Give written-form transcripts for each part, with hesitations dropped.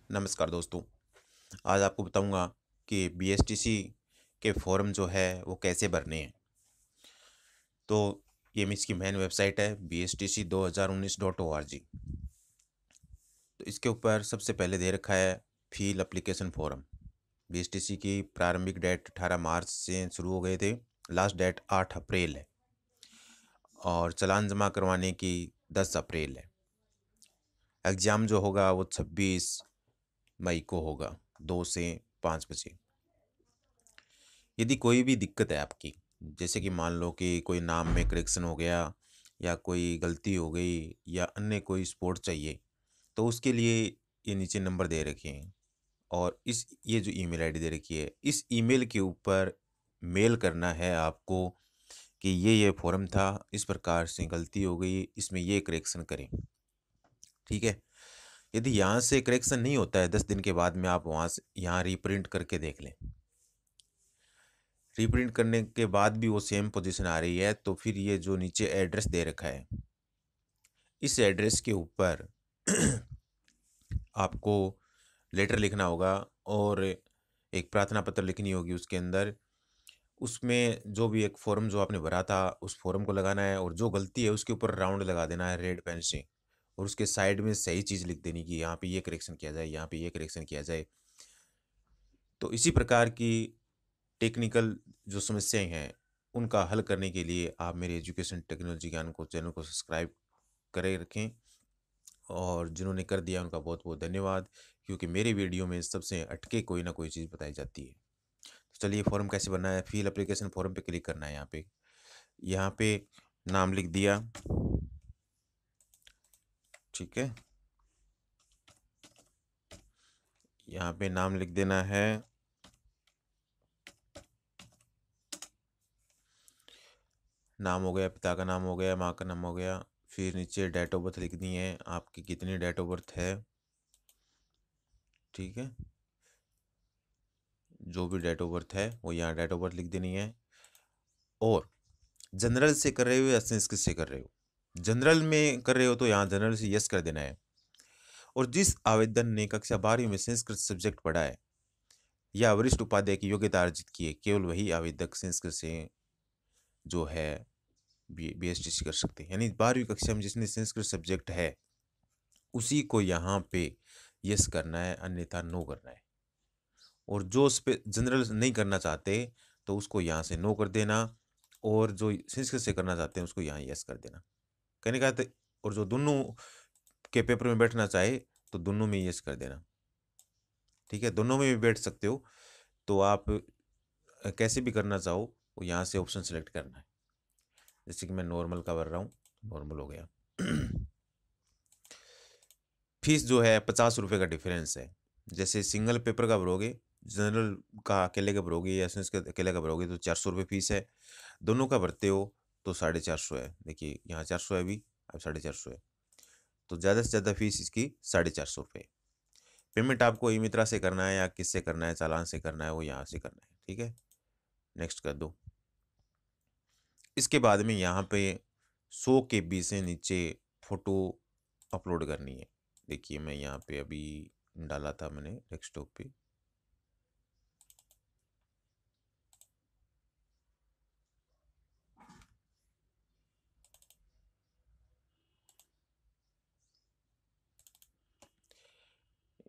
नमस्कार दोस्तों। आज आपको बताऊंगा कि बीएसटीसी के फॉर्म जो है वो कैसे भरने हैं। तो ये इसकी मेन वेबसाइट है bstc2019.org। तो इसके ऊपर सबसे पहले दे रखा है फील एप्लीकेशन फॉर्म। बीएसटीसी की प्रारंभिक डेट 18 मार्च से शुरू हो गए थे, लास्ट डेट 8 अप्रैल है और चालान जमा करवाने की 10 अप्रैल है। एग्ज़ाम जो होगा वो 26 मई को होगा, 2 से 5 बजे। यदि कोई भी दिक्कत है आपकी, जैसे कि मान लो कि कोई नाम में करेक्शन हो गया या कोई गलती हो गई या अन्य कोई सपोर्ट चाहिए, तो उसके लिए ये नीचे नंबर दे रखे हैं और ये जो ईमेल आईडी दे रखी है, इस ईमेल के ऊपर मेल करना है आपको कि ये फॉर्म था, इस प्रकार से गलती हो गई, इसमें ये करेक्शन करें। ठीक है। यदि यहाँ से करेक्शन नहीं होता है 10 दिन के बाद में, आप वहाँ से यहाँ रीप्रिंट करके देख लें। रीप्रिंट करने के बाद भी वो सेम पोजीशन आ रही है, तो फिर ये जो नीचे एड्रेस दे रखा है, इस एड्रेस के ऊपर आपको लेटर लिखना होगा और एक प्रार्थना पत्र लिखनी होगी उसके अंदर। उसमें जो भी एक फॉर्म जो आपने भरा था उस फॉर्म को लगाना है और जो गलती है उसके ऊपर राउंड लगा देना है रेड पेन से, और उसके साइड में सही चीज़ लिख देनी कि यहाँ पे ये करेक्शन किया जाए, यहाँ पे ये करेक्शन किया जाए। तो इसी प्रकार की टेक्निकल जो समस्याएं हैं उनका हल करने के लिए आप मेरे एजुकेशन टेक्नोलॉजी ज्ञान को चैनल को सब्सक्राइब करे रखें, और जिन्होंने कर दिया उनका बहुत बहुत धन्यवाद, क्योंकि मेरे वीडियो में सबसे हटके कोई ना कोई चीज़ बताई जाती है। तो चलिए फॉर्म कैसे बनना है। फिल एप्लीकेशन फॉर्म पे क्लिक करना है। यहाँ पे नाम लिख दिया। ठीक है, यहाँ पे नाम लिख देना है। नाम हो गया, पिता का नाम हो गया, माँ का नाम हो गया। फिर नीचे डेट ऑफ बर्थ लिखनी है, आपकी कितनी डेट ऑफ बर्थ है। ठीक है, जो भी डेट ऑफ बर्थ है वो यहाँ डेट ऑफ बर्थ लिख देनी है। और जनरल से कर रहे हो या संस्कृत से कर रहे हो, जनरल में कर रहे हो तो यहाँ जनरल से यस कर देना है। और जिस आवेदन ने कक्षा 12वीं में संस्कृत सब्जेक्ट पढ़ा है या वरिष्ठ उपाध्याय की योग्यता अर्जित की है, केवल वही आवेदक संस्कृत से जो है बीएसटीसी कर सकते हैं। यानी 12वीं कक्षा में जिसने संस्कृत सब्जेक्ट है उसी को यहाँ पे यस करना है, अन्यथा नो करना है। और जो उस पर जनरल नहीं करना चाहते तो उसको यहाँ से नो कर देना, और जो संस्कृत से करना चाहते हैं उसको यहाँ यस कर देना। कहने का और जो दोनों के पेपर में बैठना चाहे तो दोनों में यस कर देना। ठीक है, दोनों में भी बैठ सकते हो, तो आप कैसे भी करना चाहो वो यहाँ से ऑप्शन सेलेक्ट करना है। जैसे कि मैं नॉर्मल का भर रहा हूँ, नॉर्मल हो गया। फीस जो है 50 रुपये का डिफरेंस है। जैसे सिंगल पेपर का भरोगे, जनरल का अकेले का भरोगे या संस्कृत अकेले का भरोगे तो 400 रुपये फीस है। दोनों का भरते हो तो 450 है। देखिए यहाँ 400 है अभी, अब 450 है। तो ज़्यादा से ज़्यादा फीस इसकी 450 रुपये। पेमेंट आपको ई मित्रा से करना है या किससे करना है, चालान से करना है, वो यहाँ से करना है। ठीक है, नेक्स्ट कर दो। इसके बाद में यहाँ पे 100 KB से नीचे फ़ोटो अपलोड करनी है। देखिए मैं यहाँ पे अभी डाला था मैंने डेस्कटॉप पे।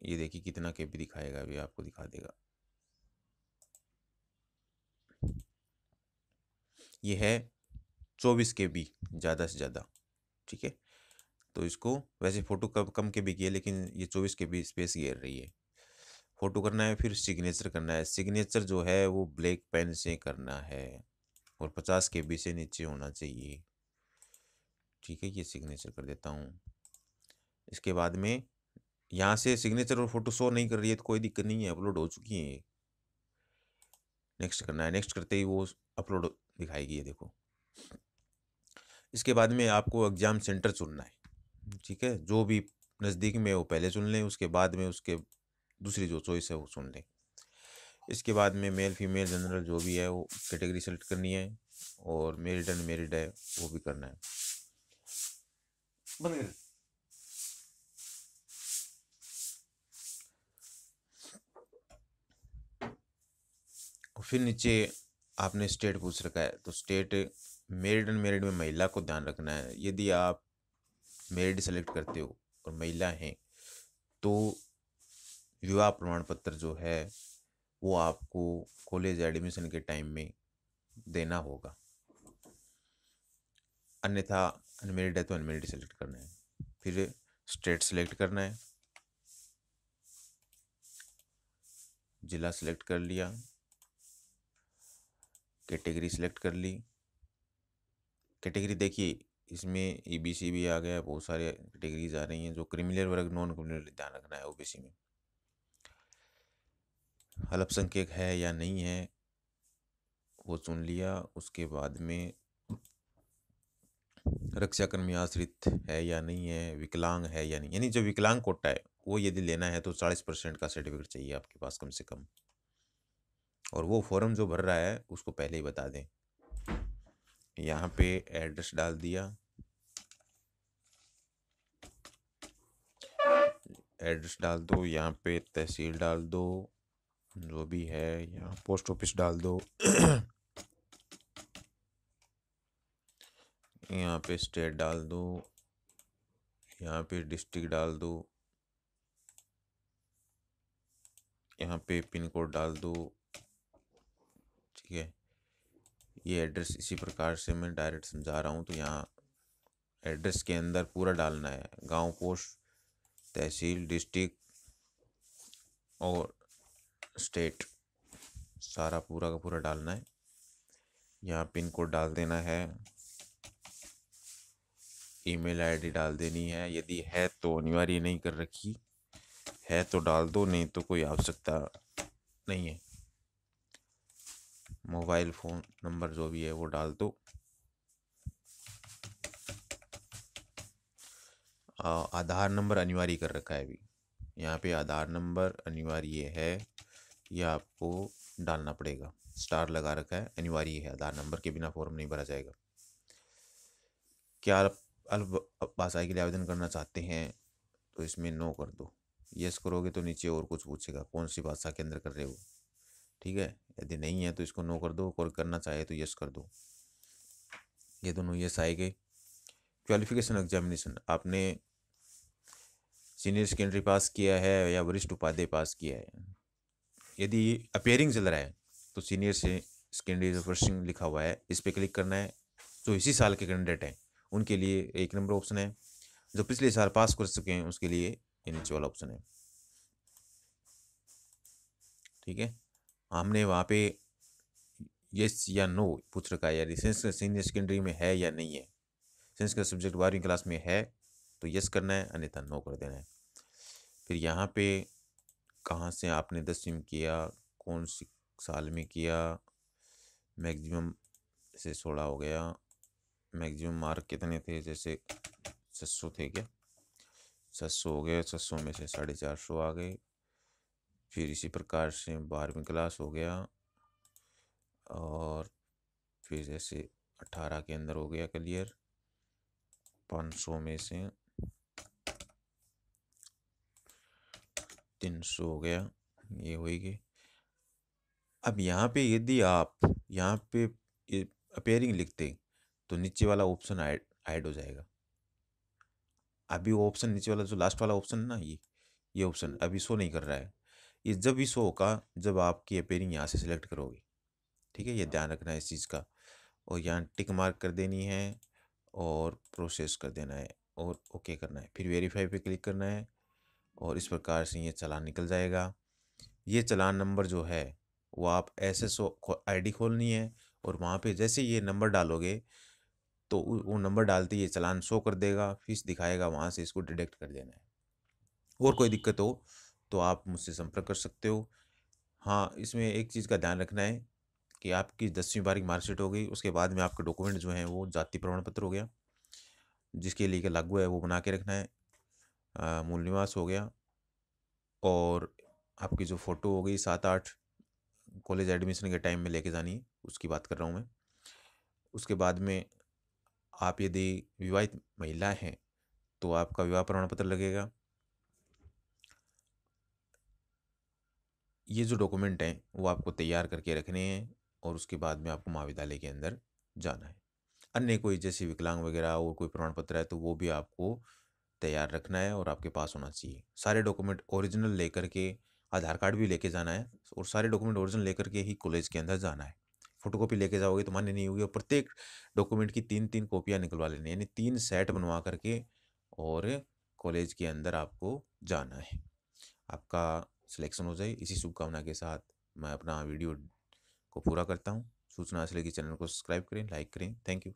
ये देखिए कितना KB दिखाएगा, अभी आपको दिखा देगा। ये है 24 KB ज़्यादा से ज़्यादा। ठीक है, तो इसको वैसे फ़ोटो कम KB की है, लेकिन ये 24 KB स्पेस घेर रही है। फ़ोटो करना है, फिर सिग्नेचर करना है। सिग्नेचर जो है वो ब्लैक पेन से करना है और 50 KB से नीचे होना चाहिए। ठीक है, ये सिग्नेचर कर देता हूँ। इसके बाद में यहाँ से सिग्नेचर और फोटो शो नहीं कर रही है तो कोई दिक्कत नहीं है, अपलोड हो चुकी है। नेक्स्ट करना है, नेक्स्ट करते ही वो अपलोड दिखाएगी, ये देखो। इसके बाद में आपको एग्ज़ाम सेंटर चुनना है। ठीक है, जो भी नज़दीक में वो पहले चुन लें, उसके बाद में उसके दूसरी जो चॉइस है वो चुन लें। इसके बाद में मेल फीमेल जनरल जो भी है वो कैटेगरी सेलेक्ट करनी है, और मेरिड अनमेरिड है वो भी करना है। बंद कर। फिर नीचे आपने स्टेट पूछ रखा है, तो स्टेट मेरिड अनमेरिड में महिला को ध्यान रखना है। यदि आप मेरिड सेलेक्ट करते हो और महिला हैं तो विवाह प्रमाण पत्र जो है वो आपको कॉलेज एडमिशन के टाइम में देना होगा, अन्यथा अनमेरिड है तो अनमेरिड सेलेक्ट करना है। फिर स्टेट सेलेक्ट करना है, जिला सेलेक्ट कर लिया, कैटेगरी सेलेक्ट कर ली। कैटेगरी देखिए इसमें ईबीसी भी आ गया, बहुत सारे कैटेगरीज आ रही हैं। जो क्रिमिनल वर्ग, नॉन क्रिमिनल ध्यान रखना है ओबीसी में। अल्पसंख्यक है या नहीं है वो चुन लिया। उसके बाद में रक्षाकर्मी आश्रित है या नहीं है, विकलांग है या नहीं, यानी जो विकलांग कोटा है वो यदि लेना है तो 40% का सर्टिफिकेट चाहिए आपके पास कम से कम। और वो फॉर्म जो भर रहा है उसको पहले ही बता दें। यहाँ पे एड्रेस डाल दिया, एड्रेस डाल दो, यहाँ पे तहसील डाल दो जो भी है, यहाँ पोस्ट ऑफिस डाल दो यहाँ पे स्टेट डाल दो, यहाँ पे डिस्ट्रिक्ट डाल दो, यहाँ पे पिन कोड डाल दो। ठीक है, ये एड्रेस इसी प्रकार से मैं डायरेक्ट समझा रहा हूँ। तो यहाँ एड्रेस के अंदर पूरा डालना है, गांव, पोस्ट, तहसील, डिस्ट्रिक्ट और स्टेट, सारा पूरा का पूरा डालना है। यहाँ पिन कोड डाल देना है, ईमेल आईडी डाल देनी है। यदि है तो अनिवार्य नहीं कर रखी है तो डाल दो, नहीं तो कोई आवश्यकता नहीं है। मोबाइल फ़ोन नंबर जो भी है वो डाल दो। आधार नंबर अनिवार्य कर रखा है अभी, यहाँ पे आधार नंबर अनिवार्य है, यह आपको डालना पड़ेगा। स्टार लगा रखा है, अनिवार्य है, आधार नंबर के बिना फॉर्म नहीं भरा जाएगा। क्या आप अल्प भाषाई के लिए आवेदन करना चाहते हैं तो इसमें नो कर दो। यस करोगे तो नीचे और कुछ पूछेगा, कौन सी भाषा के अंदर कर रहे हो। ठीक है, यदि नहीं है तो इसको नो कर दो, और करना चाहे तो यस कर दो। ये दोनों यस आएंगे। क्वालिफिकेशन एग्जामिनेशन, आपने सीनियर सेकेंडरी पास किया है या वरिष्ठ उपाध्याय पास किया है। यदि अपेयरिंग चल रहा है तो सीनियर से सेकेंडरी रिफर्सिंग लिखा हुआ है, इस पर क्लिक करना है। जो इसी साल के कैंडिडेट हैं उनके लिए 1 नंबर ऑप्शन है, जो पिछले साल पास कर चुके हैं उसके लिए ये नीचे वाला ऑप्शन है। ठीक है, हमने वहाँ पे यस या नो पूछ रखा है, यानी सीनियर सेकेंडरी में है या नहीं है। साइंस का सब्जेक्ट 12वीं क्लास में है तो यस करना है, अन्यथा नो कर देना है। फिर यहाँ पे कहाँ से आपने 10वीं में किया, कौन सी साल में किया, मैक्सिमम से 16 हो गया, मैक्सिमम मार्क कितने थे, जैसे 600 थे क्या, 600 हो गया, 600 में से 450 आ गए। फिर इसी प्रकार से 12वीं क्लास हो गया, और फिर जैसे 18 के अंदर हो गया क्लियर, 500 में से 300 हो गया, ये होगी। अब यहाँ पे यदि आप यहाँ पे अपेयरिंग लिखते तो नीचे वाला ऑप्शन ऐड हो जाएगा। अभी वो ऑप्शन नीचे वाला जो लास्ट वाला ऑप्शन है ना, ये ऑप्शन अभी शो नहीं कर रहा है। ये जब भी शो होगा जब आपकी अपेयरिंग यहाँ से सिलेक्ट करोगे। ठीक है, ये ध्यान रखना है इस चीज़ का। और यहाँ टिक मार्क कर देनी है और प्रोसेस कर देना है और ओके करना है। फिर वेरीफाई पे क्लिक करना है और इस प्रकार से ये चालान निकल जाएगा। ये चालान नंबर जो है वो आप SSO ID खोलनी है, और वहाँ पे जैसे ये नंबर डालोगे तो वो नंबर डालते ही ये चालान शो कर देगा, फीस दिखाएगा, वहाँ से इसको डिडक्ट कर देना है। और कोई दिक्कत हो तो आप मुझसे संपर्क कर सकते हो। हाँ, इसमें एक चीज़ का ध्यान रखना है कि आपकी 10वीं 12वीं की मार्कशीट हो गई, उसके बाद में आपके डॉक्यूमेंट जो हैं वो जाति प्रमाण पत्र हो गया, जिसके लिए लागू है वो बना के रखना है। मूल निवास हो गया, और आपकी जो फ़ोटो हो गई 7-8 कॉलेज एडमिशन के टाइम में लेके जानी है, उसकी बात कर रहा हूँ मैं। उसके बाद में आप यदि विवाहित महिला हैं तो आपका विवाह प्रमाण पत्र लगेगा। ये जो डॉक्यूमेंट हैं वो आपको तैयार करके रखने हैं और उसके बाद में आपको महाविद्यालय के अंदर जाना है। अन्य कोई जैसे विकलांग वगैरह और कोई प्रमाण पत्र है तो वो भी आपको तैयार रखना है और आपके पास होना चाहिए। सारे डॉक्यूमेंट ओरिजिनल लेकर के, आधार कार्ड भी लेके जाना है और सारे डॉक्यूमेंट ओरिजिनल लेकर के ही कॉलेज के अंदर जाना है। फोटोकॉपी लेके जाओगे तो मान्य नहीं होगी और प्रत्येक डॉक्यूमेंट की 3-3 कॉपियाँ निकलवा लेनी है, यानी 3 सेट बनवा करके और कॉलेज के अंदर आपको जाना है। आपका सिलेक्शन हो जाए, इसी शुभकामना के साथ मैं अपना वीडियो को पूरा करता हूँ। सूचना इसलिए कि चैनल को सब्सक्राइब करें, लाइक करें। Thank you.